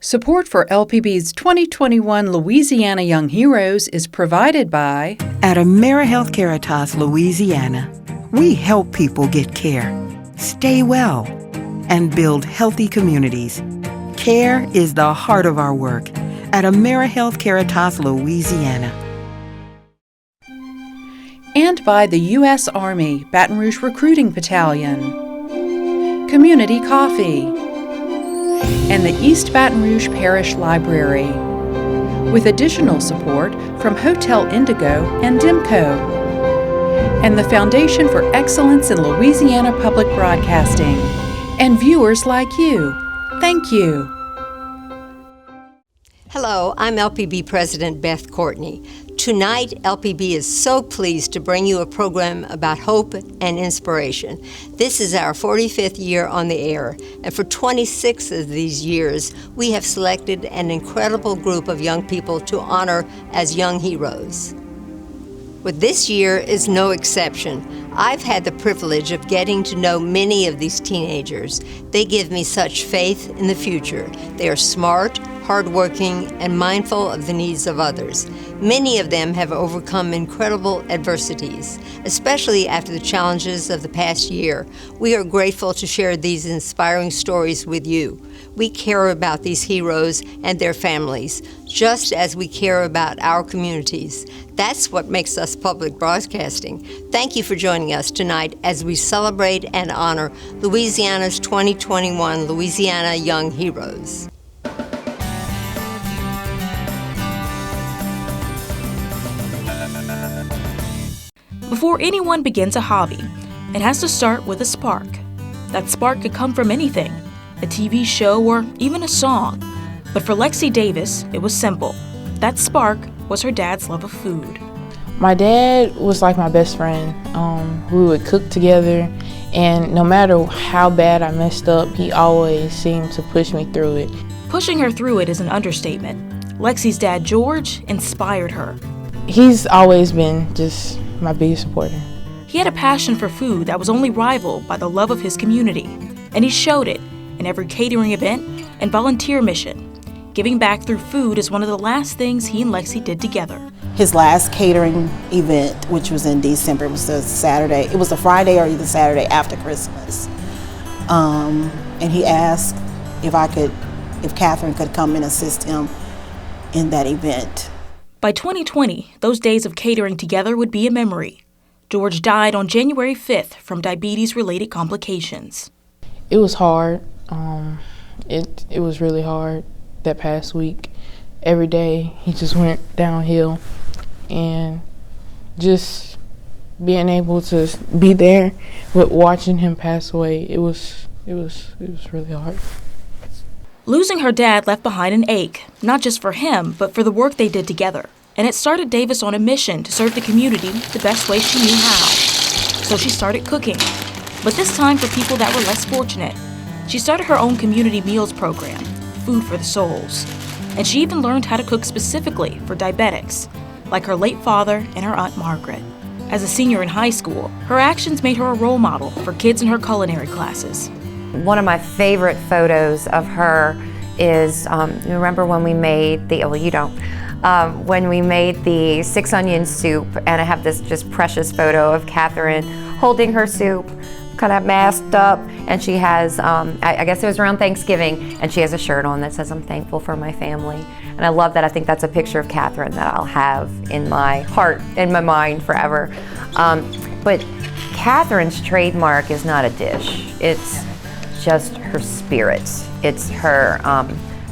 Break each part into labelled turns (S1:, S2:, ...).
S1: Support for LPB's 2021 Louisiana Young Heroes is provided by
S2: At AmeriHealth Caritas, Louisiana, we help people get care, stay well, and build healthy communities. Care is the heart of our work at AmeriHealth Caritas, Louisiana.
S1: And by the U.S. Army Baton Rouge Recruiting Battalion, Community Coffee, and the East Baton Rouge Parish Library, with additional support from Hotel Indigo and DIMCO, and the Foundation for Excellence in Louisiana Public Broadcasting, and viewers like you. Thank you.
S3: Hello, I'm LPB President Beth Courtney. Tonight, LPB is so pleased to bring you a program about hope and inspiration. This is our 45th year on the air, and for 26 of these years, we have selected an incredible group of young people to honor as young heroes. But this year is no exception. I've had the privilege of getting to know many of these teenagers. They give me such faith in the future. They are smart, hardworking, and mindful of the needs of others. Many of them have overcome incredible adversities, especially after the challenges of the past year. We are grateful to share these inspiring stories with you. We care about these heroes and their families, just as we care about our communities. That's what makes us public broadcasting. Thank you for joining us tonight as we celebrate and honor Louisiana's 2021 Louisiana Young Heroes.
S4: Before anyone begins a hobby, it has to start with a spark. That spark could come from anything, a TV show or even a song. But for Lexi Davis, it was simple. That spark was her dad's love of food.
S5: My dad was like my best friend. We would cook together, and no matter how bad I messed up, he always seemed to push me through it.
S4: Pushing her through it is an understatement. Lexi's dad, George, inspired her.
S5: He's always been just my biggest supporter.
S4: He had a passion for food that was only rivaled by the love of his community, and he showed it in every catering event and volunteer mission. Giving back through food is one of the last things he and Lexi did together.
S6: His last catering event, which was in December, was the Saturday. It was the Friday or the Saturday after Christmas. And he asked if Catherine could come and assist him in that event.
S4: By 2020, those days of catering together would be a memory. George died on January 5th from diabetes-related complications.
S5: It was hard. It was really hard that past week. Every day he just went downhill, and just being able to be there with watching him pass away, it was really hard.
S4: Losing her dad left behind an ache, not just for him, but for the work they did together. And it started Davis on a mission to serve the community the best way she knew how. So she started cooking, but this time for people that were less fortunate. She started her own community meals program, Food for the Souls. And she even learned how to cook specifically for diabetics, like her late father and her Aunt Margaret. As a senior in high school, her actions made her a role model for kids in her culinary classes.
S7: One of my favorite photos of her is, you remember when we made when we made the 6-onion soup, and I have this just precious photo of Catherine holding her soup, kind of masked up, and she has, I guess it was around Thanksgiving, and she has a shirt on that says, "I'm thankful for my family." And I love that. I think that's a picture of Catherine that I'll have in my heart, in my mind forever. But Catherine's trademark is not a dish. It's just her spirit. It's her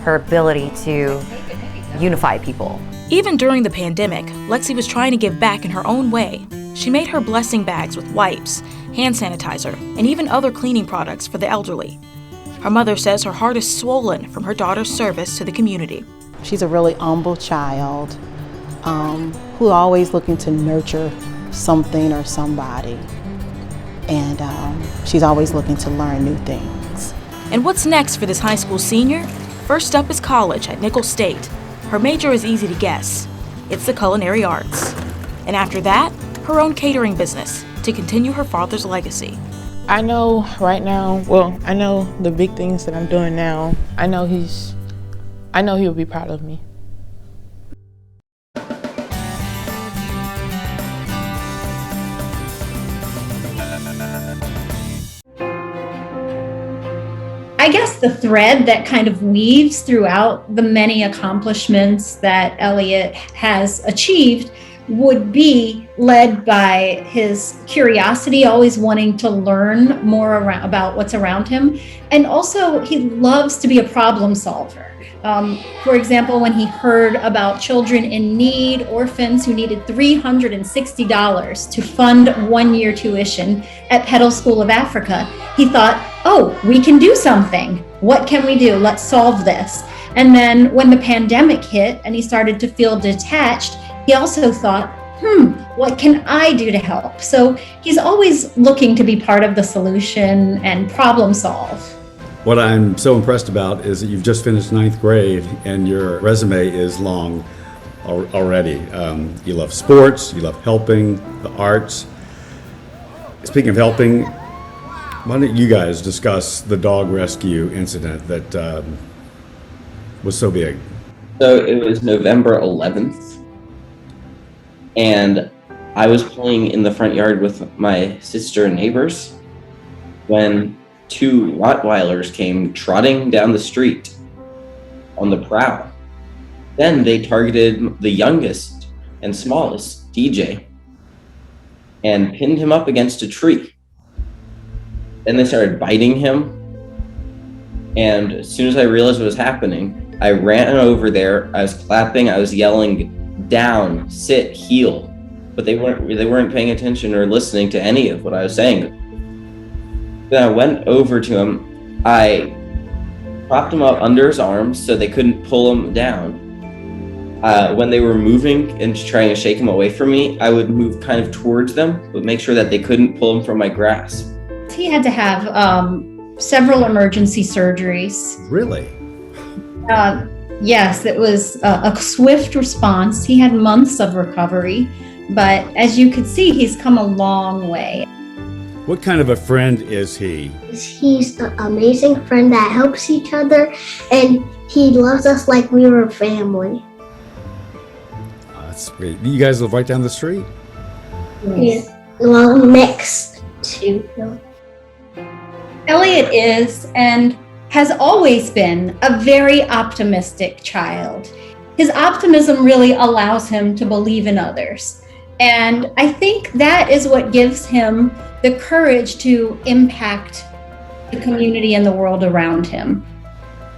S7: ability to unify people.
S4: Even during the pandemic, Lexi was trying to give back in her own way. She made her blessing bags with wipes, hand sanitizer, and even other cleaning products for the elderly. Her mother says her heart is swollen from her daughter's service to the community.
S6: She's a really humble child who's always looking to nurture something or somebody. And she's always looking to learn new things.
S4: And what's next for this high school senior? First up is college at Nicholls State. Her major is easy to guess. It's the culinary arts. And after that, her own catering business to continue her father's legacy.
S5: I know right now, I know the big things that I'm doing now. I know he's I know he'll be proud of me.
S8: I guess the thread that kind of weaves throughout the many accomplishments that Elliot has achieved would be led by his curiosity, always wanting to learn more about what's around him. And also, he loves to be a problem solver. For example, when he heard about children in need, orphans who needed $360 to fund 1 year tuition at Petal School of Africa, he thought, oh, we can do something. What can we do? Let's solve this. And then when the pandemic hit and he started to feel detached, he also thought, what can I do to help? So he's always looking to be part of the solution and problem solve.
S9: What I'm so impressed about is that you've just finished 9th grade and your resume is long already. You love sports, you love helping, the arts. Speaking of helping, why don't you guys discuss the dog rescue incident that was so big?
S10: So it was November 11th, and I was playing in the front yard with my sister and neighbors when 2 Rottweilers came trotting down the street on the prowl. Then they targeted the youngest and smallest, DJ, and pinned him up against a tree. Then they started biting him. And as soon as I realized what was happening, I ran over there. I was clapping, I was yelling, down, sit, heel. But they weren't paying attention or listening to any of what I was saying. Then I went over to him. I propped him up under his arms so they couldn't pull him down. When they were moving and trying to shake him away from me, I would move kind of towards them, but make sure that they couldn't pull him from my grasp.
S8: He had to have several emergency surgeries.
S9: Really?
S8: Yes, it was a swift response. He had months of recovery, but as you could see, he's come a long way.
S9: What kind of a friend is he?
S11: He's an amazing friend that helps each other, and he loves us like we were family.
S9: That's great. You guys live right down the street?
S11: Yes. Well, next to him.
S8: Elliot is and has always been a very optimistic child. His optimism really allows him to believe in others. And I think that is what gives him the courage to impact the community and the world around him.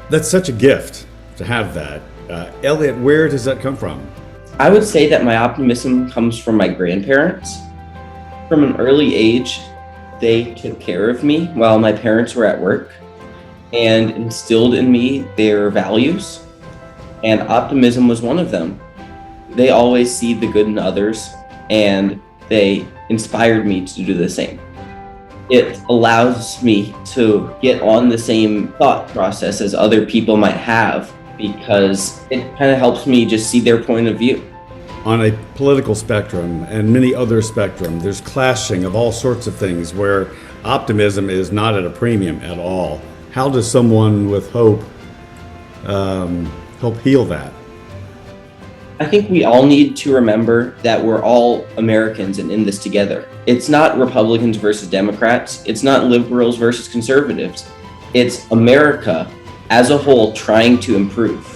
S9: That's such a gift to have that. Elliot, where does that come from?
S10: I would say that my optimism comes from my grandparents. From an early age, they took care of me while my parents were at work and instilled in me their values, and optimism was one of them. They always see the good in others, and they inspired me to do the same. It allows me to get on the same thought process as other people might have, because it kind of helps me just see their point of view.
S9: On a political spectrum and many other spectrum, there's clashing of all sorts of things where optimism is not at a premium at all. How does someone with hope help heal that?
S10: I think we all need to remember that we're all Americans and in this together. It's not Republicans versus Democrats. It's not liberals versus conservatives. It's America as a whole trying to improve.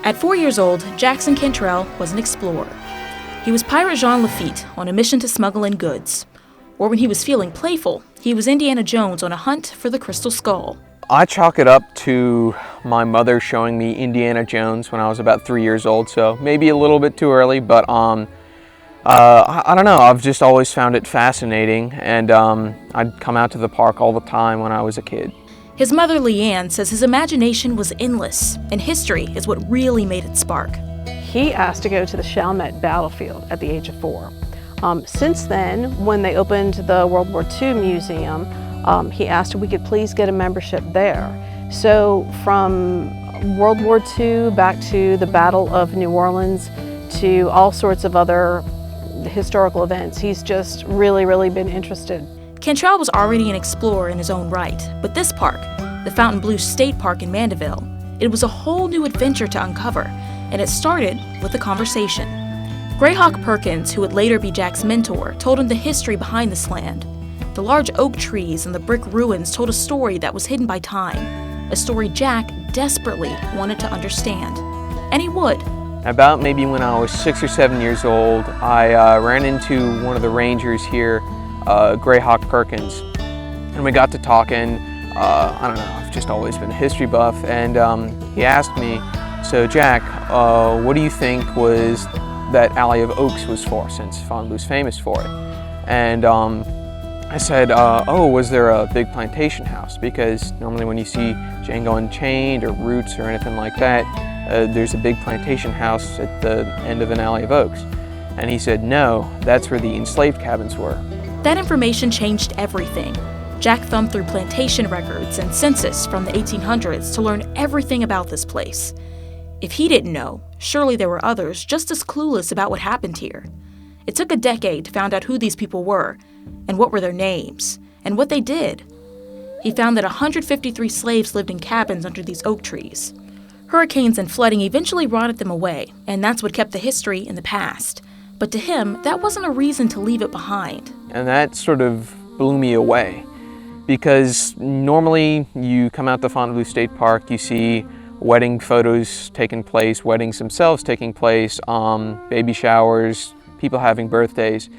S4: At 4 years old, Jackson Cantrell was an explorer. He was Pirate Jean Lafitte on a mission to smuggle in goods. Or when he was feeling playful, he was Indiana Jones on a hunt for the Crystal Skull.
S12: I chalk it up to my mother showing me Indiana Jones when I was about 3 years old, so maybe a little bit too early, but I don't know, I've just always found it fascinating, and I'd come out to the park all the time when I was a kid.
S4: His mother, Leanne, says his imagination was endless, and history is what really made it spark.
S13: He asked to go to the Chalmette battlefield at the age of 4. Since then, when they opened the World War II Museum, he asked if we could please get a membership there. So from World War II back to the Battle of New Orleans to all sorts of other historical events. He's just really been interested.
S4: Cantrell was already an explorer in his own right, but this park, the Fontainebleau State Park in Mandeville, it was a whole new adventure to uncover, and it started with a conversation. Greyhawk Perkins, who would later be Jack's mentor, told him the history behind this land. The large oak trees and the brick ruins told a story that was hidden by time, a story Jack desperately wanted to understand. And he would.
S12: About maybe when I was 6 or 7 years old, I ran into one of the rangers here, Greyhawk Perkins, and we got to talking. I don't know, I've just always been a history buff, and he asked me, so Jack, what do you think was that Alley of Oaks was for, since Fontainebleau's famous for it? And I said, oh, was there a big plantation house? Because normally when you see Django Unchained or Roots or anything like that, there's a big plantation house at the end of an Alley of Oaks. And he said, no, that's where the enslaved cabins were.
S4: That information changed everything. Jack thumbed through plantation records and census from the 1800s to learn everything about this place. If he didn't know, surely there were others just as clueless about what happened here. It took a decade to find out who these people were, and what were their names, and what they did. He found that 153 slaves lived in cabins under these oak trees. Hurricanes and flooding eventually rotted them away, and that's what kept the history in the past. But to him, that wasn't a reason to leave it behind.
S12: And that sort of blew me away, because normally you come out to Fontainebleau State Park, you see wedding photos taking place, weddings themselves taking place, baby showers, people having birthdays.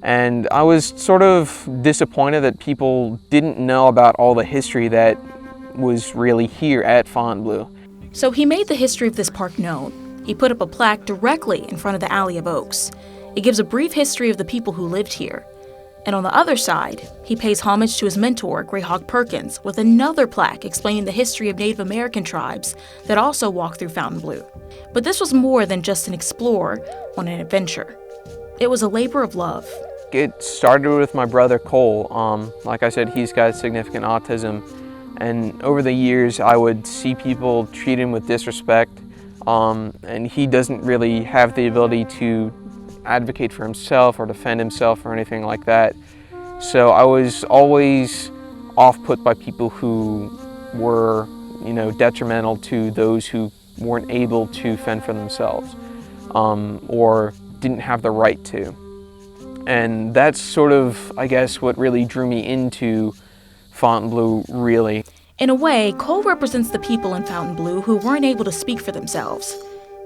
S12: And I was sort of disappointed that people didn't know about all the history that was really here at Fontainebleau.
S4: So he made the history of this park known. He put up a plaque directly in front of the Alley of Oaks. It gives a brief history of the people who lived here. And on the other side, he pays homage to his mentor, Greyhawk Perkins, with another plaque explaining the history of Native American tribes that also walked through Fontainebleau. But this was more than just an explorer on an adventure. It was a labor of love.
S12: It started with my brother Cole. Like I said, he's got significant autism. And over the years, I would see people treat him with disrespect. And he doesn't really have the ability to advocate for himself or defend himself or anything like that. So I was always off-put by people who were, detrimental to those who weren't able to fend for themselves, or didn't have the right to. And that's sort of, I guess, what really drew me into Fontainebleau, really.
S4: In a way, Cole represents the people in Fontainebleau who weren't able to speak for themselves.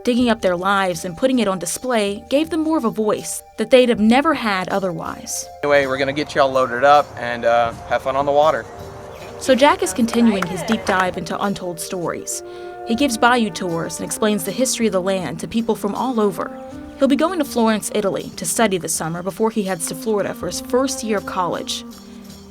S4: Digging up their lives and putting it on display gave them more of a voice that they'd have never had otherwise.
S12: Anyway, we're going to get y'all loaded up and have fun on the water.
S4: So Jack is continuing his deep dive into untold stories. He gives bayou tours and explains the history of the land to people from all over. He'll be going to Florence, Italy to study this summer before he heads to Florida for his first year of college.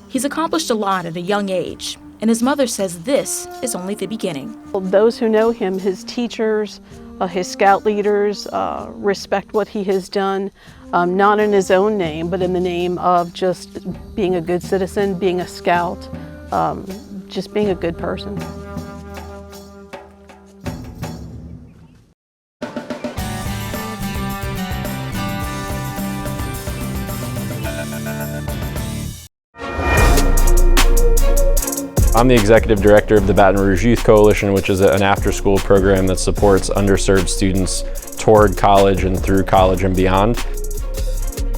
S4: He's accomplished a lot at a young age, and his mother says this is only the beginning.
S13: Those who know him, his teachers, his scout leaders, respect what he has done, not in his own name, but in the name of just being a good citizen, being a scout, just being a good person.
S14: I'm the executive director of the Baton Rouge Youth Coalition, which is an after-school program that supports underserved students toward college and through college and beyond.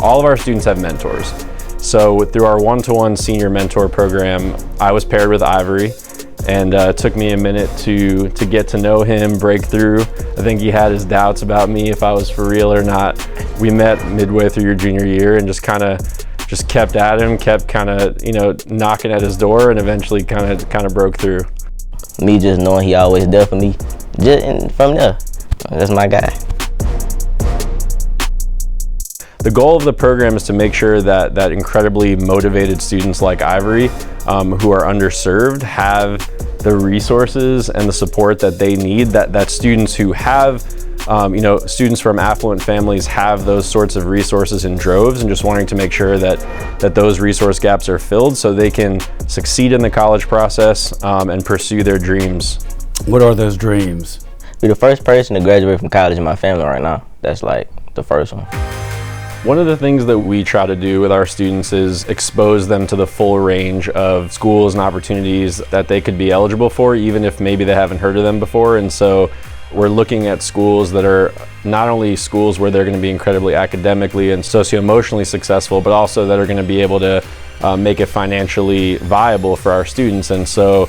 S14: All of our students have mentors. So through our one-to-one senior mentor program, I was paired with Ivory, and it took me a minute to get to know him, break through. I think he had his doubts about me, if I was for real or not. We met midway through your junior year and just kept at him, kept knocking at his door, and eventually kind of broke through.
S15: Me just knowing he always there for me, and from there, that's my guy.
S14: The goal of the program is to make sure that incredibly motivated students like Ivory, who are underserved, have the resources and the support that they need, that students who have students from affluent families have those sorts of resources in droves, and just wanting to make sure that those resource gaps are filled so they can succeed in the college process and pursue their dreams.
S9: What are those dreams?
S15: Be the first person to graduate from college in my family right now. That's like the first one.
S14: One of the things that we try to do with our students is expose them to the full range of schools and opportunities that they could be eligible for, even if maybe they haven't heard of them before. And so we're looking at schools that are not only schools where they're going to be incredibly academically and socio-emotionally successful, but also that are going to be able to make it financially viable for our students. And so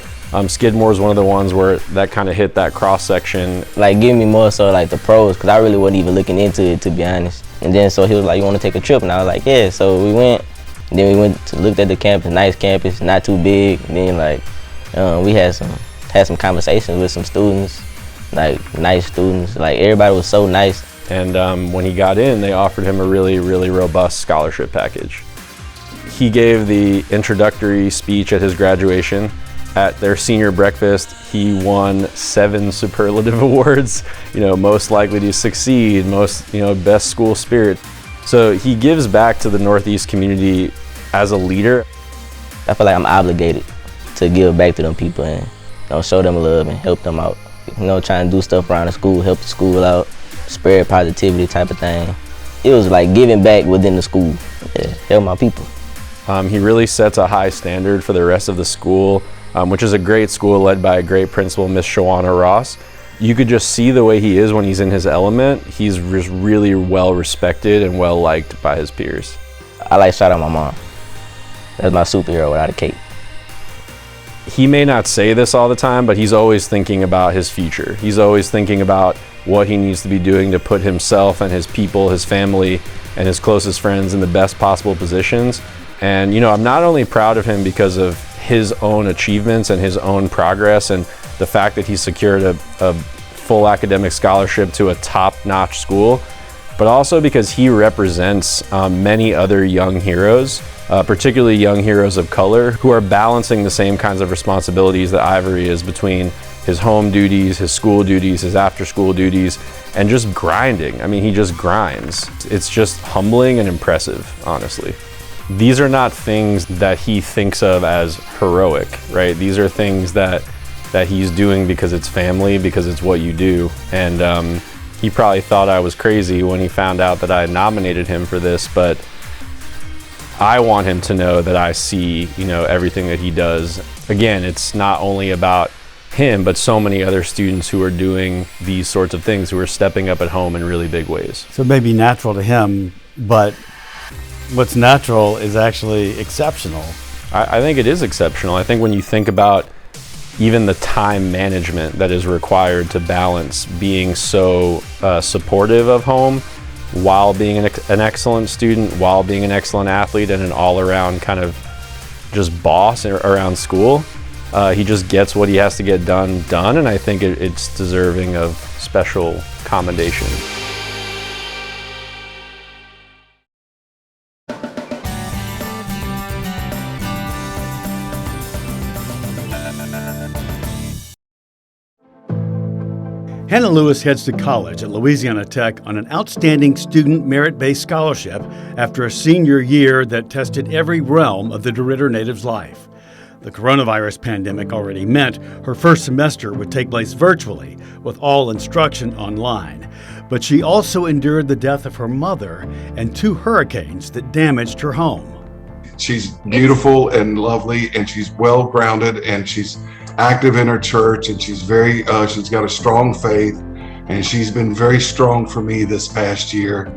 S14: Skidmore is one of the ones where that kind of hit that cross section.
S15: Like, give me more so like the pros, because I really wasn't even looking into it, to be honest. And then so he was like, you want to take a trip? And I was like, yeah. So we went. And then we went to looked at the campus, nice campus, not too big. And then like we had some conversations with some students, like nice students. Like everybody was so nice.
S14: And when he got in, they offered him a really, really robust scholarship package. He gave the introductory speech at his graduation. At their senior breakfast, he won 7 superlative awards, most likely to succeed, most, best school spirit. So he gives back to the Northeast community as a leader.
S15: I feel like I'm obligated to give back to them people and show them love and help them out. Trying to do stuff around the school, help the school out, spread positivity type of thing. It was like giving back within the school, help my people.
S14: He really sets a high standard for the rest of the school, which is a great school led by a great principal, Miss Shawana Ross. You could just see the way he is when he's in his element. He's just really well respected and well liked by his peers.
S15: I like shout out my mom. That's my superhero without a cape.
S14: He may not say this all the time, but he's always thinking about his future. He's always thinking about what he needs to be doing to put himself and his people, his family, and his closest friends in the best possible positions. And I'm not only proud of him because of his own achievements and his own progress and the fact that he secured a full academic scholarship to a top-notch school, but also because he represents many other young heroes, particularly young heroes of color, who are balancing the same kinds of responsibilities that Ivory is between his home duties, his school duties, his after-school duties, and just grinding. I mean, he just grinds. It's just humbling and impressive, honestly. These are not things that he thinks of as heroic, right? These are things that he's doing because it's family, because it's what you do. And he probably thought I was crazy when he found out that I nominated him for this, but I want him to know that I see, everything that he does. Again, it's not only about him, but so many other students who are doing these sorts of things, who are stepping up at home in really big ways.
S9: So it may be natural to him, but what's natural is actually exceptional.
S14: I think it is exceptional. I think when you think about even the time management that is required to balance being so supportive of home while being an excellent student, while being an excellent athlete, and an all-around kind of just boss around school, he just gets what he has to get done, and I think it's deserving of special commendation.
S9: Hannah Lewis heads to college at Louisiana Tech on an outstanding student merit-based scholarship after a senior year that tested every realm of the DeRidder native's life. The coronavirus pandemic already meant her first semester would take place virtually, with all instruction online. But she also endured the death of her mother and 2 hurricanes that damaged her home.
S16: She's beautiful and lovely, and she's well-grounded, and she's active in her church, and she's she's got a strong faith, and she's been very strong for me this past year.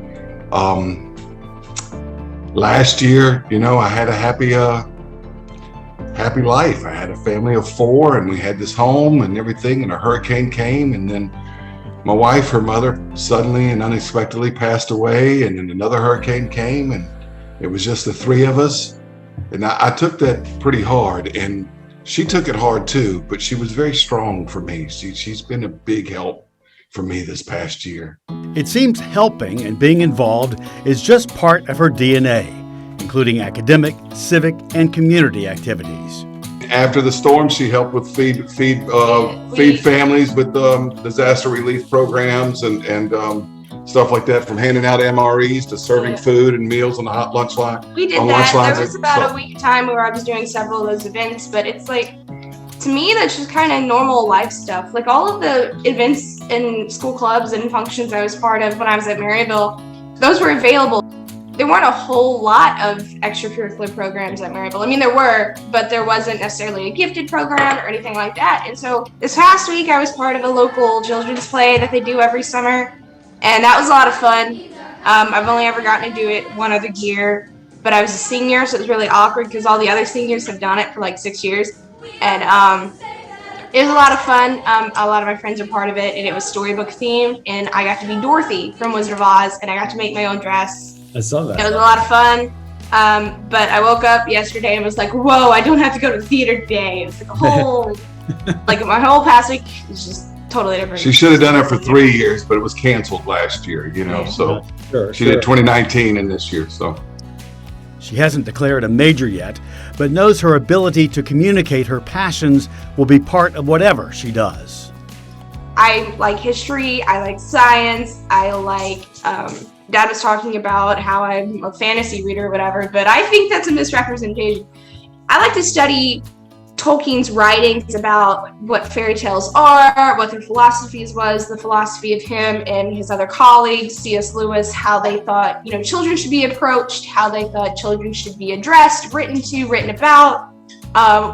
S16: Last year, I had a happy life. I had a family of 4, and we had this home and everything, and a hurricane came, and then my wife, her mother, suddenly and unexpectedly passed away, and then another hurricane came, and it was just the 3 of us. And I took that pretty hard, and she took it hard too, but she was very strong for me. She's been a big help for me this past year.
S9: It seems helping and being involved is just part of her DNA, including academic, civic, and community activities.
S16: After the storm, she helped with feed families with disaster relief programs and stuff like that, from handing out MREs to serving food and meals on the hot lunch line.
S17: We did that. There was about a week time where I was doing several of those events, but it's like, to me, that's just kind of normal life stuff. Like all of the events and school clubs and functions I was part of when I was at Maryville, those were available. there weren't a whole lot of extracurricular programs at Maryville. I mean, there were, but there wasn't necessarily a gifted program or anything like that. And so this past week, I was part of a local children's play that they do every summer, and that was a lot of fun. I've only ever gotten to do it one other year, but I was a senior, so it was really awkward because all the other seniors have done it for like 6 years. And it was a lot of fun. A lot of my friends are part of it, and it was storybook themed, and I got to be Dorothy from Wizard of Oz, and I got to make my own dress.
S9: I saw that.
S17: It was a lot of fun, but I woke up yesterday and was like, whoa, I don't have to go to the theater today. It was like a whole, like my whole past week was just totally different.
S16: She should have done it for 3 years, but it was canceled last year, you know, so she did 2019 and this year, so.
S18: She hasn't declared a major yet, but knows her ability to communicate her passions will be part of whatever she does.
S17: I like history, I like science, I like, Dad was talking about how I'm a fantasy reader or whatever, but I think that's a misrepresentation. I like to study Tolkien's writings about what fairy tales are, what their philosophies was, the philosophy of him and his other colleagues, C.S. Lewis, how they thought, children should be approached, how they thought children should be addressed, written about,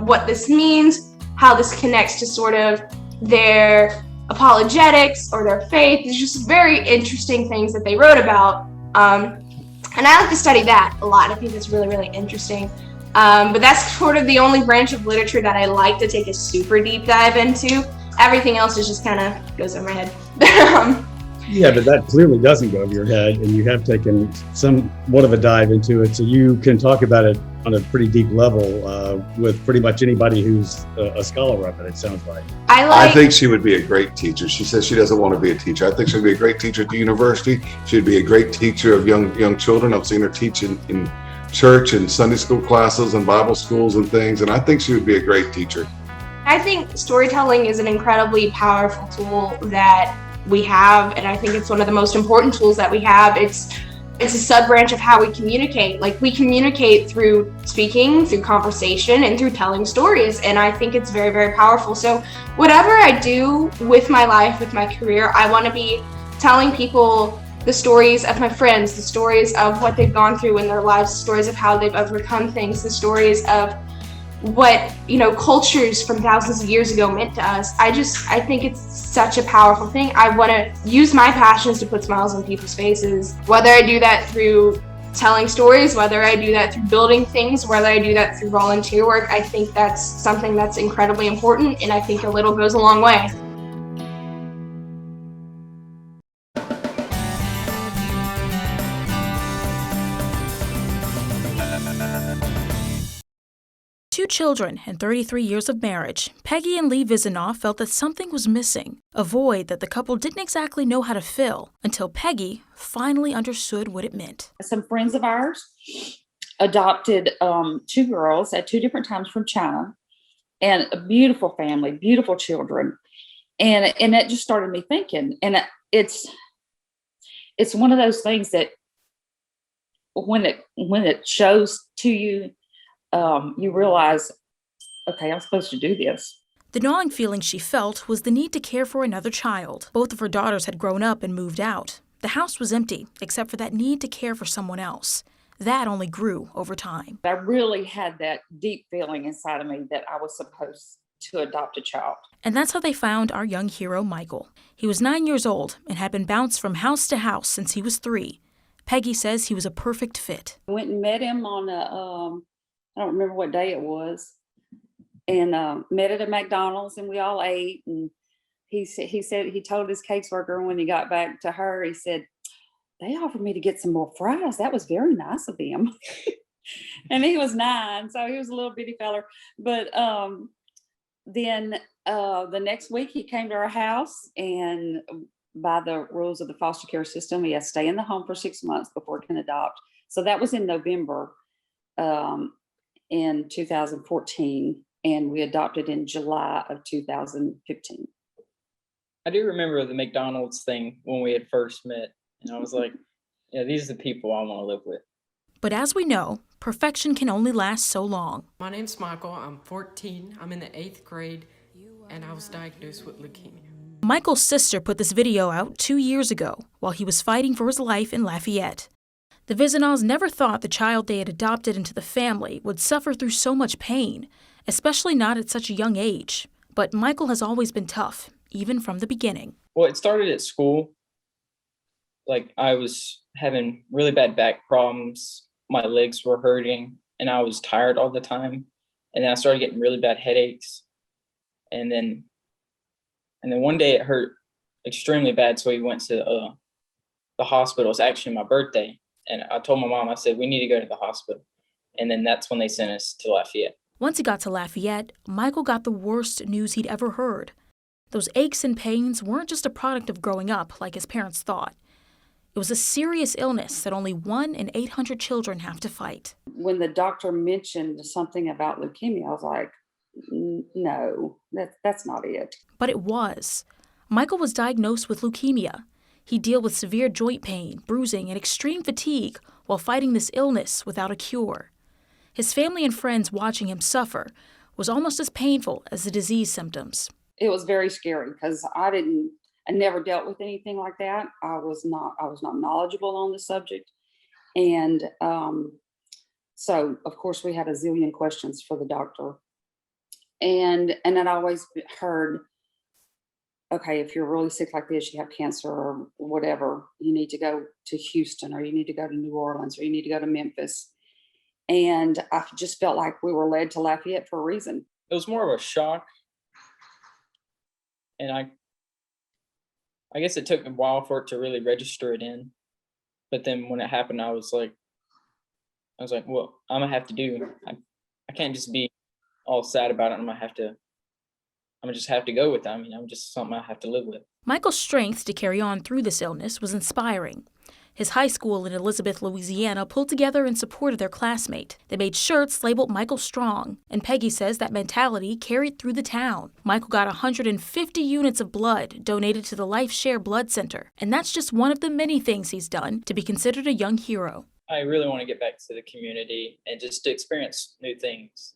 S17: what this means, how this connects to sort of their apologetics or their faith. It's just very interesting things that they wrote about. And I like to study that a lot. I think it's really, really interesting. But that's sort of the only branch of literature that I like to take a super deep dive into. Everything else is just kind of goes over my head.
S9: Yeah, but that clearly doesn't go over your head, and you have taken somewhat of a dive into it, so you can talk about it on a pretty deep level with pretty much anybody who's a scholar of it, it sounds like.
S16: I think she would be a great teacher. She says she doesn't want to be a teacher. I think she'd be a great teacher at the university. She'd be a great teacher of young children. I've seen her teach in church and Sunday school classes and Bible schools and things, and I think she would be a great teacher.
S17: I think storytelling is an incredibly powerful tool that we have, and I think it's one of the most important tools that we have. It's a sub-branch of how we communicate. Like, we communicate through speaking, through conversation, and through telling stories, and I think it's very, very powerful. So whatever I do with my life, with my career, I want to be telling people the stories of my friends, the stories of what they've gone through in their lives, the stories of how they've overcome things, the stories of what cultures from thousands of years ago meant to us. I think it's such a powerful thing. I want to use my passions to put smiles on people's faces, whether I do that through telling stories, whether I do that through building things, whether I do that through volunteer work. I think that's something that's incredibly important, and I think a little goes a long way.
S4: Two children and 33 years of marriage, Peggy and Lee Vizinoff felt that something was missing, a void that the couple didn't exactly know how to fill, until Peggy finally understood what it meant.
S19: Some friends of ours adopted two girls at two different times from China, and a beautiful family, beautiful children. And it just started me thinking, and it's one of those things that when it shows to you, you realize, okay, I'm supposed to do this.
S4: The gnawing feeling she felt was the need to care for another child. Both of her daughters had grown up and moved out. The house was empty, except for that need to care for someone else. That only grew over time.
S19: I really had that deep feeling inside of me that I was supposed to adopt a child.
S4: And that's how they found our young hero, Michael. He was 9 years old and had been bounced from house to house since he was 3. Peggy says he was a perfect fit.
S19: I went and met him on I don't remember what day it was, and met at a McDonald's, and we all ate. And he said he told his caseworker when he got back to her, he said, "They offered me to get some more fries. That was very nice of them." And he was 9, so he was a little bitty feller. But then the next week he came to our house, and by the rules of the foster care system, he has to stay in the home for 6 months before he can adopt. So that was in November. In 2014, and we adopted in July of 2015.
S20: I do remember the McDonald's thing when we had first met, and I was like, yeah, these are the people I want to live with.
S4: But as we know, perfection can only last so long.
S21: My name's Michael. I'm 14. I'm in the 8th grade, and I was diagnosed with leukemia.
S4: Michael's sister put this video out 2 years ago while he was fighting for his life in Lafayette. The Vizinaws never thought the child they had adopted into the family would suffer through so much pain, especially not at such a young age. But Michael has always been tough, even from the beginning.
S20: Well, it started at school. Like, I was having really bad back problems. My legs were hurting, and I was tired all the time. And then I started getting really bad headaches. And then one day it hurt extremely bad, so we went to the hospital. It's actually my birthday. And I told my mom, I said, we need to go to the hospital. And then that's when they sent us to Lafayette.
S4: Once he got to Lafayette, Michael got the worst news he'd ever heard. Those aches and pains weren't just a product of growing up like his parents thought. It was a serious illness that only 1 in 800 children have to fight.
S19: When the doctor mentioned something about leukemia, I was like, no, that's not it.
S4: But it was. Michael was diagnosed with leukemia. He'd deal with severe joint pain, bruising, and extreme fatigue while fighting this illness without a cure. His family and friends watching him suffer was almost as painful as the disease symptoms.
S19: It was very scary because I never dealt with anything like that. I was not knowledgeable on the subject. And so, of course, we had a zillion questions for the doctor. And I'd always heard, okay, if you're really sick like this, you have cancer or whatever, you need to go to Houston, or you need to go to New Orleans, or you need to go to Memphis. And I just felt like we were led to Lafayette for a reason.
S20: It was more of a shock. And I guess it took a while for it to really register it in. But then when it happened, I was like, well, I'm gonna have to do. I can't just be all sad about it. I'm gonna just have to go with it. I mean, I'm just something I have to live with.
S4: Michael's strength to carry on through this illness was inspiring. His high school in Elizabeth, Louisiana pulled together in support of their classmate. They made shirts labeled Michael Strong, and Peggy says that mentality carried through the town. Michael got 150 units of blood donated to the Life Share Blood Center, and that's just one of the many things he's done to be considered a young hero.
S20: I really want to get back to the community and just to experience new things.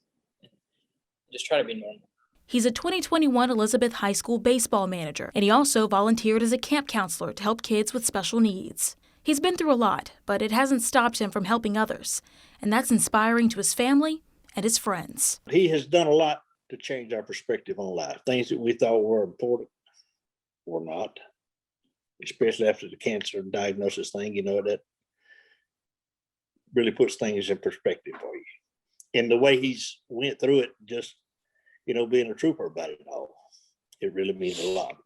S20: Just try to be normal.
S4: He's a 2021 Elizabeth High School baseball manager, and he also volunteered as a camp counselor to help kids with special needs. He's been through a lot, but it hasn't stopped him from helping others, and that's inspiring to his family and his friends.
S2: He has done a lot to change our perspective on life. Things that we thought were important were not, especially after the cancer diagnosis thing. You know, that really puts things in perspective for you. And the way he's went through it, just, you know, being a trooper about it all, it really means a lot.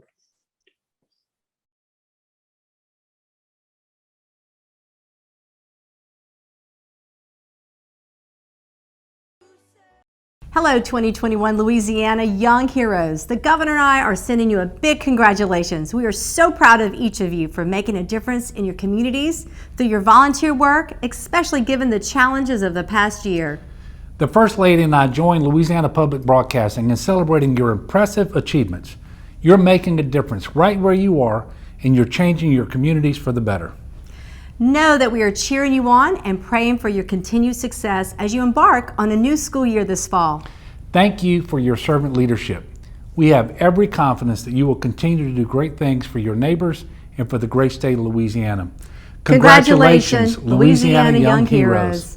S22: Hello, 2021 Louisiana Young Heroes. The governor and I are sending you a big congratulations. We are so proud of each of you for making a difference in your communities through your volunteer work, especially given the challenges of the past year.
S23: The First Lady and I joined Louisiana Public Broadcasting in celebrating your impressive achievements. You're making a difference right where you are, and you're changing your communities for the better.
S22: Know that we are cheering you on and praying for your continued success as you embark on a new school year this fall.
S23: Thank you for your servant leadership. We have every confidence that you will continue to do great things for your neighbors and for the great state of Louisiana.
S22: Congratulations, Louisiana Young Heroes.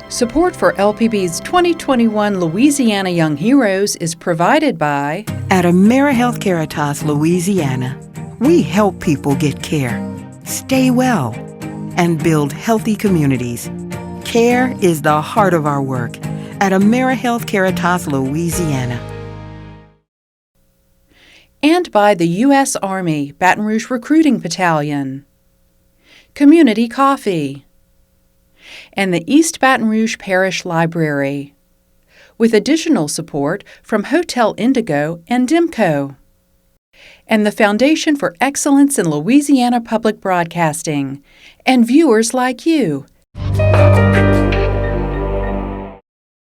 S1: Support for LPB's 2021 Louisiana Young Heroes is provided by
S24: At AmeriHealth Caritas, Louisiana, we help people get care, stay well, and build healthy communities. Care is the heart of our work at AmeriHealth Caritas, Louisiana.
S1: And by the U.S. Army Baton Rouge Recruiting Battalion, Community Coffee, and the East Baton Rouge Parish Library, with additional support from Hotel INDIGO and DIMCO, and the Foundation for Excellence in Louisiana Public Broadcasting, and viewers like you.